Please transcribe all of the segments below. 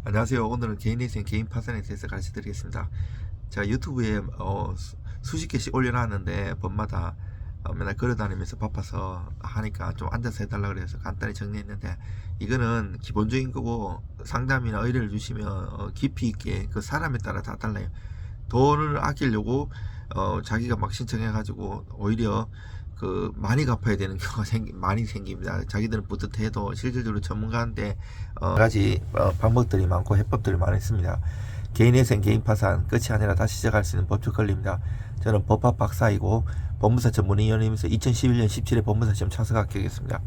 안녕하세요. 오늘은 개인회생 개인 파산에 대해서 가르쳐 드리겠습니다. 제가 유튜브에 수십 개씩 올려놨는데 법마다 맨날 걸어다니면서 바빠서 하니까 좀 앉아서 해달라 그래서 간단히 정리했는데, 이거는 기본적인 거고 상담이나 의뢰를 주시면 깊이 있게 그 사람에 따라 다 달라요. 돈을 아끼려고 자기가 막 신청해가지고 오히려 그 많이 갚아야 되는 경우가 많이 생깁니다. 자기들은 뿌듯해도 실질적으로 전문가인데 가지 방법들이 많고 해법들이 많이 있습니다. 개인회생 개인 파산 끝이 아니라 다시 시작할 수 있는 법적 권리입니다. 저는 법학 박사이고 법무사 전문위원이면서 2011년 17회 법무사 시험 참석 합격했습니다.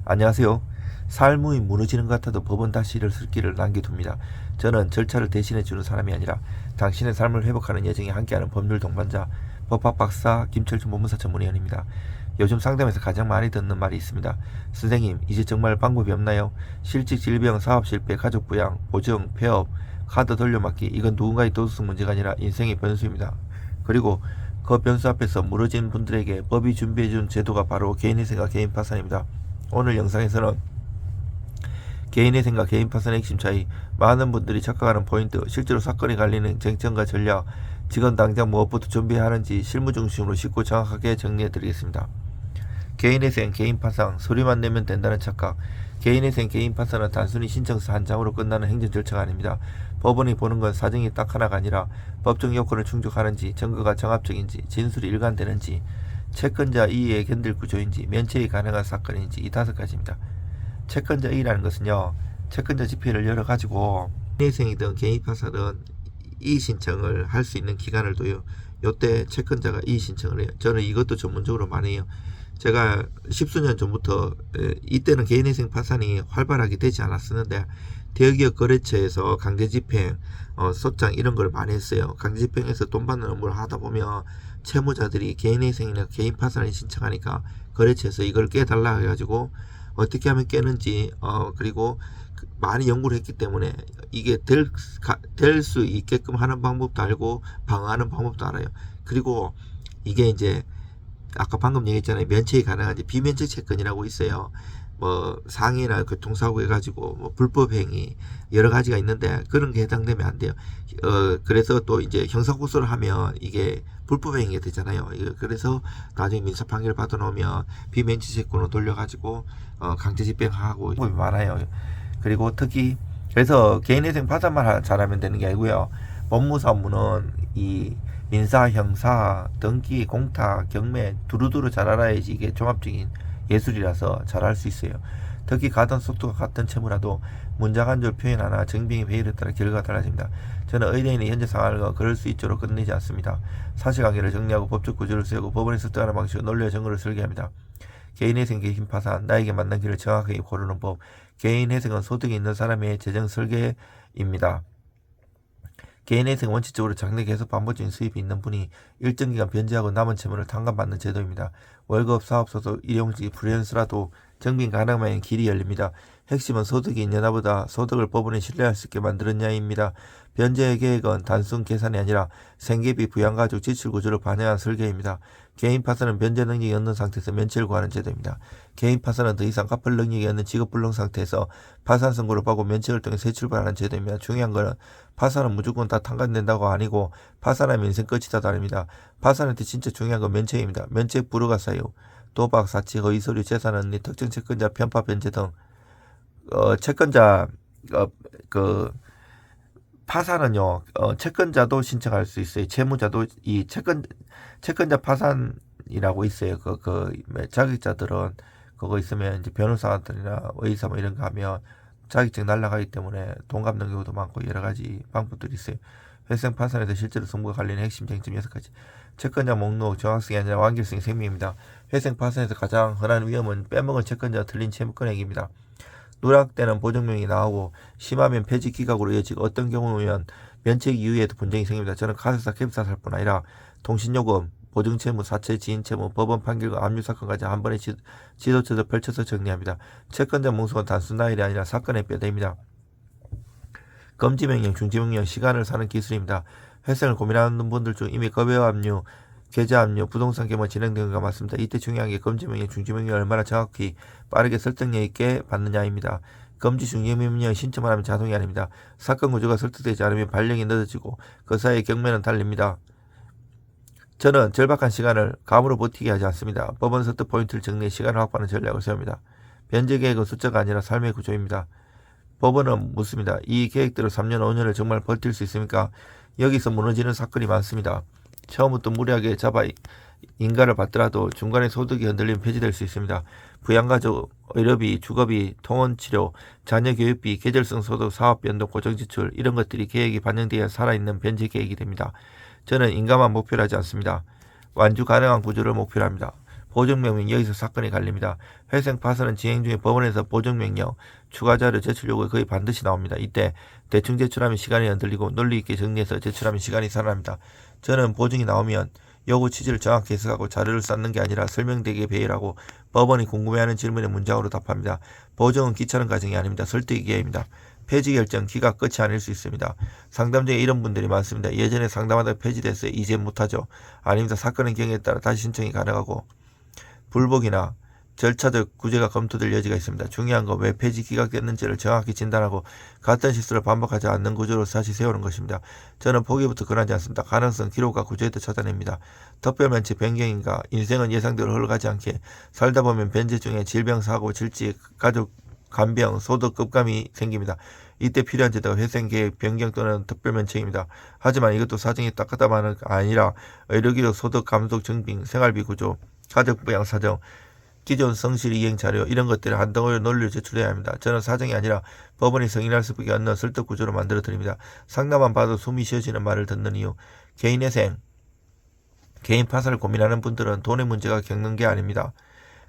안녕하세요. 삶이 무너지는 것 같아도 법은 다시 일어설 길을 남겨둡니다. 저는 절차를 대신해 주는 사람이 아니라 당신의 삶을 회복하는 여정에 함께하는 법률 동반자, 법학 박사 김철준 법무사 전문위원입니다. 요즘 상담에서 가장 많이 듣는 말이 있습니다. 선생님, 이제 정말 방법이 없나요? 실직, 질병, 사업 실패, 가족 부양, 보증, 폐업, 카드 돌려막기, 이건 누군가의 도덕성 문제가 아니라 인생의 변수입니다. 그리고 그 변수 앞에서 무너진 분들에게 법이 준비해준 제도가 바로 개인회생과 개인 파산입니다. 오늘 영상에서는 개인회생과 개인 파산의 핵심 차이, 많은 분들이 착각하는 포인트, 실제로 사건이 갈리는 쟁점과 전략, 지금 당장 무엇부터 준비해야 하는지 실무 중심으로 쉽고 정확하게 정리해 드리겠습니다. 개인회생, 개인 파산, 서류만 내면 된다는 착각. 개인회생, 개인 파산은 단순히 신청서 한 장으로 끝나는 행정 절차가 아닙니다. 법원이 보는 건 사정이 딱 하나가 아니라 법정 요건을 충족하는지, 증거가 정합적인지, 진술이 일관되는지, 채권자 이의에 견딜 구조인지, 면책이 가능한 사건인지, 이 5가지입니다. 채권자 이의라는 것은요, 채권자 지표를 열어가지고 개인회생이든 개인 파산은 이의 신청을 할 수 있는 기간을 둬요. 요때 채권자가 이의 신청을 해요. 저는 이것도 전문적으로 많이 해요. 제가 십수년 전부터 이때는 개인회생 파산이 활발하게 되지 않았었는데 대기업 거래처에서 강제집행, 소장 이런 걸 많이 했어요. 강제집행에서 돈 받는 업무를 하다 보면 채무자들이 개인회생이나 개인 파산을 신청하니까 거래처에서 이걸 깨달라 해가지고 어떻게 하면 깨는지 그리고 많이 연구를 했기 때문에 이게 될 수 있게끔 하는 방법도 알고 방어하는 방법도 알아요. 그리고 이게 이제 아까 방금 얘기했잖아요. 면책이 가능한지. 비면책 채권이라고 있어요. 뭐 상해나 교통사고 해가지고 뭐 불법행위 여러 가지가 있는데 그런 게 해당되면 안 돼요. 그래서 또 이제 형사고소를 하면 이게 불법행위가 되잖아요. 그래서 나중에 민사 판결 받아놓으면 비면책 채권으로 돌려가지고 강제집행하고 방법이 많아요. 그리고 특히 그래서 개인회생 파산만 잘하면 되는 게 아니고요. 법무사 업무는 이 민사, 형사, 등기, 공탁, 경매 두루두루 잘 알아야지 이게 종합적인 예술이라서 잘할 수 있어요. 특히 가던 속도가 같은 채무라도 문장 한 줄 표현 하나 증빙의 배열에 따라 결과가 달라집니다. 저는 의뢰인의 현재 상황을 그럴 수 있도록 끝내지 않습니다. 사실관계를 정리하고 법적 구조를 세우고 법원에 습득하는 방식으로 논리와 증거를 설계합니다. 개인회생, 개인 파산, 나에게 맞는 길을 정확하게 고르는 법. 개인회생은 소득이 있는 사람의 재정 설계입니다. 개인회생은 원칙적으로 장래 계속 반복적인 수입이 있는 분이 일정 기간 변제하고 남은 채무를 탕감받는 제도입니다. 월급, 사업, 소득, 일용직, 프리랜서라도 정빈 가능한 길이 열립니다. 핵심은 소득이 있느냐보다 소득을 법원에 신뢰할 수 있게 만들었냐입니다. 변제 계획은 단순 계산이 아니라 생계비, 부양가족, 지출구조를 반영한 설계입니다. 개인 파산은 변제 능력이 없는 상태에서 면책을 구하는 제도입니다. 개인 파산은 더 이상 갚을 능력이 없는 직업불능 상태에서 파산 선고를 받고 면책을 통해 새 출발하는 제도입니다. 중요한 것은 파산은 무조건 다 탕감된다고 아니고 파산하면 인생 끝이다 다릅니다. 파산한테 진짜 중요한 건 면책입니다. 면책 불허가 사유, 도박, 사치, 허위서류, 재산 언리, 특정 채권자 편파 변제 등 채권자 그 파산은요, 채권자도 신청할 수 있어요. 채무자도 이 채권자 파산이라고 있어요. 자격자들은 그거 있으면 이제 변호사들이나 의사 뭐 이런 거 하면 자격증 날라가기 때문에 돈 갚는 경우도 많고 여러 가지 방법들이 있어요. 회생 파산에서 실제로 승부가 갈리는 핵심 쟁점 6가지. 채권자 목록 정확성이 아니라 완결성이 생명입니다. 회생 파산에서 가장 흔한 위험은 빼먹은 채권자가 틀린 채무권액입니다. 누락되는 보증명이 나오고 심하면 폐지 기각으로 이어지고 어떤 경우면 면책 이후에도 분쟁이 생깁니다. 저는 가세사, 캡사살 뿐 아니라 통신요금, 보증채무, 사채, 지인채무, 법원 판결과 압류사건까지 한 번에 지도처를 펼쳐서 정리합니다. 채권자 몽소는 단순 나일이 아니라 사건의 뼈대입니다. 금지명령, 중지명령, 시간을 사는 기술입니다. 회생을 고민하는 분들 중 이미 급여 압류, 계좌 압류, 부동산 개모 진행된 것과 맞습니다. 이때 중요한 게 금지명령, 중지명령을 얼마나 정확히 빠르게 설득력 있게 받느냐입니다. 금지 중개명령 신청만 하면 자동이 아닙니다. 사건 구조가 설득되지 않으면 발령이 늦어지고 그 사이에 경매는 달립니다. 저는 절박한 시간을 감으로 버티게 하지 않습니다. 법원 설득 포인트를 정리해 시간을 확보하는 전략을 세웁니다. 변제 계획은 숫자가 아니라 삶의 구조입니다. 법원은 묻습니다. 이 계획대로 3년 5년을 정말 버틸 수 있습니까? 여기서 무너지는 사건이 많습니다. 처음부터 무리하게 잡아 인가를 받더라도 중간에 소득이 흔들리면 폐지될 수 있습니다. 부양가족, 의료비, 주거비, 통원치료, 자녀교육비, 계절성 소득, 사업 변동, 고정지출 이런 것들이 계획이 반영되어 살아있는 변제 계획이 됩니다. 저는 인가만 목표로 하지 않습니다. 완주 가능한 구조를 목표로 합니다. 보정명령 여기서 사건이 갈립니다. 회생 파산은 진행 중에 법원에서 보정명령 추가 자료 제출 요구가 거의 반드시 나옵니다. 이때 대충 제출하면 시간이 흔들리고 논리 있게 정리해서 제출하면 시간이 살아납니다. 저는 보증이 나오면 요구 취지를 정확히 해석하고 자료를 쌓는 게 아니라 설명되게 배열하고 법원이 궁금해하는 질문에 문장으로 답합니다. 보정은 귀찮은 과정이 아닙니다. 설득이 기회입니다. 폐지 결정 기각 끝이 아닐 수 있습니다. 상담 중에 이런 분들이 많습니다. 예전에 상담하다 폐지됐어요. 이제 못하죠. 아닙니다. 사건의 경우에 따라 다시 신청이 가능하고 불복이나 절차적 구제가 검토될 여지가 있습니다. 중요한 건 왜 폐지 기각됐는지를 정확히 진단하고 같은 실수를 반복하지 않는 구조로 다시 세우는 것입니다. 저는 포기부터 권하지 않습니다. 가능성, 기록과 구조에도 찾아냅니다. 특별면책 변경인가 인생은 예상대로 흘러가지 않게 살다 보면 변제 중에 질병, 사고, 질직, 가족, 간병, 소득, 급감이 생깁니다. 이때 필요한 제도가 회생계획 변경 또는 특별면책입니다. 하지만 이것도 사정이 딱하다만은 아니라 의료기록, 소득, 감독, 증빙, 생활비 구조, 가족부양 사정, 기존 성실 이행 자료 이런 것들을 한 덩어리 논리를 제출해야 합니다. 저는 사정이 아니라 법원이 승인할 수밖에 없는 설득 구조로 만들어 드립니다. 상담만 봐도 숨이 쉬어지는 말을 듣는 이유. 개인회생, 개인 파산을 고민하는 분들은 돈의 문제가 겪는 게 아닙니다.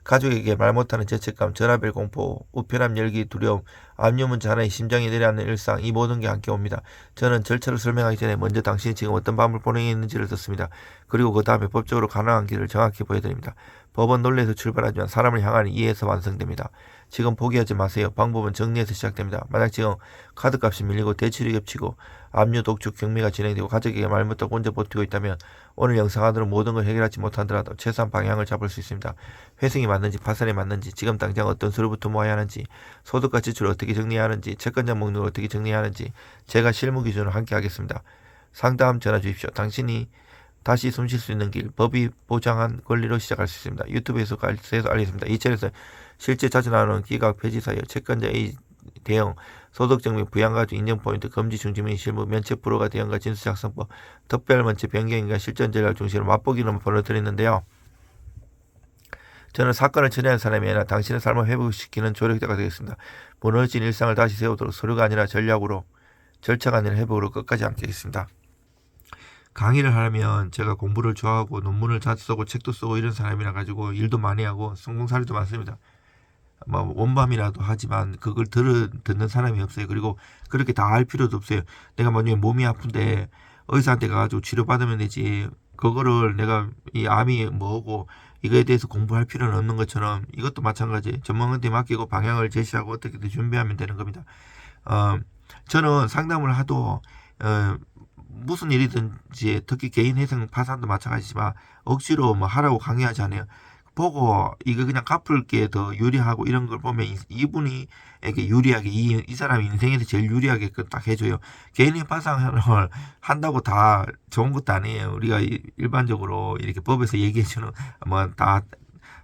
가족에게 말 못하는 죄책감, 전화벨 공포, 우편함 열기 두려움, 압류 문자 하나에 심장이 내려앉는 일상 이 모든 게 함께 옵니다. 저는 절차를 설명하기 전에 먼저 당신이 지금 어떤 밤을 보내겠는지를 듣습니다. 그리고 그 다음에 법적으로 가능한 길을 정확히 보여드립니다. 법은 논리에서 출발하지만 사람을 향한 이해에서 완성됩니다. 지금 포기하지 마세요. 방법은 정리에서 시작됩니다. 만약 지금 카드값이 밀리고 대출이 겹치고 압류, 독촉, 경매가 진행되고 가족에게 말 못하고 혼자 버티고 있다면 오늘 영상 안으로 모든 걸 해결하지 못하더라도 최소한 방향을 잡을 수 있습니다. 회생이 맞는지 파산이 맞는지 지금 당장 어떤 서류부터 모아야 하는지 소득과 지출을 어떻게 정리해야 하는지 채권자 목록을 어떻게 정리해야 하는지 제가 실무 기준으로 함께 하겠습니다. 상담 전화 주십시오. 당신이 다시 숨 쉴 수 있는 길, 법이 보장한 권리로 시작할 수 있습니다. 유튜브에서 알겠습니다. 이 채널에서 실제 자주 나오는 기각 폐지 사유, 채권자 A 대응, 소득증명, 부양가족 인정포인트, 금지 중지명 실무, 면책 불허가 대응과 진수작성법, 특별면책 변경인가 실전 전략 중심으로 맛보기로 보내드리는데요. 저는 사건을 처리하는 사람이 아니라 당신의 삶을 회복시키는 조력자가 되겠습니다. 무너진 일상을 다시 세우도록 서류가 아니라 전략으로, 절차가 아니라 회복으로 끝까지 함께하겠습니다. 강의를 하려면 제가 공부를 좋아하고 논문을 자주 쓰고 책도 쓰고 이런 사람이라 가지고 일도 많이 하고 성공 사례도 많습니다. 뭐 원밤이라도 하지만 그걸 듣는 사람이 없어요. 그리고 그렇게 다 할 필요도 없어요. 내가 만약에 몸이 아픈데 의사한테 가가지고 치료받으면 되지. 그거를 내가 이 암이 뭐고 이거에 대해서 공부할 필요는 없는 것처럼 이것도 마찬가지. 전문가한테 맡기고 방향을 제시하고 어떻게든 준비하면 되는 겁니다. 저는 상담을 하도 무슨 일이든지 특히 개인 회생 파산도 마찬가지지만 억지로 뭐 하라고 강요하지 않아요. 보고 이거 그냥 갚을 게 더 유리하고 이런 걸 보면 이분이 이렇게 유리하게 이 사람이 인생에서 제일 유리하게 딱 해줘요. 개인의 파산을 한다고 다 좋은 것도 아니에요. 우리가 일반적으로 이렇게 법에서 얘기해주는 뭐 다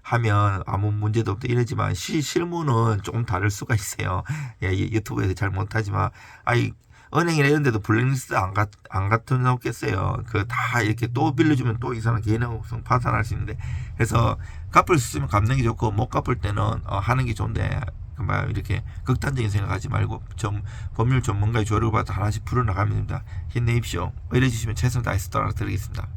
하면 아무 문제도 없다 이러지만 실무는 조금 다를 수가 있어요. 예, 유튜브에서 잘 못하지만 은행이나 이런 데도 블랙리스트 안 같은 없겠어요. 그 다 이렇게 또 빌려주면 또 이 사람 개인하고성 파산할 수 있는데, 그래서 갚을 수 있으면 갚는 게 좋고 못 갚을 때는 하는 게 좋은데 막 이렇게 극단적인 생각하지 말고 법률 전문가의 조력을 받아 하나씩 풀어나가면 됩니다. 힘내십시오. 의뢰 주시면 최선을 다해서 도와드리겠습니다.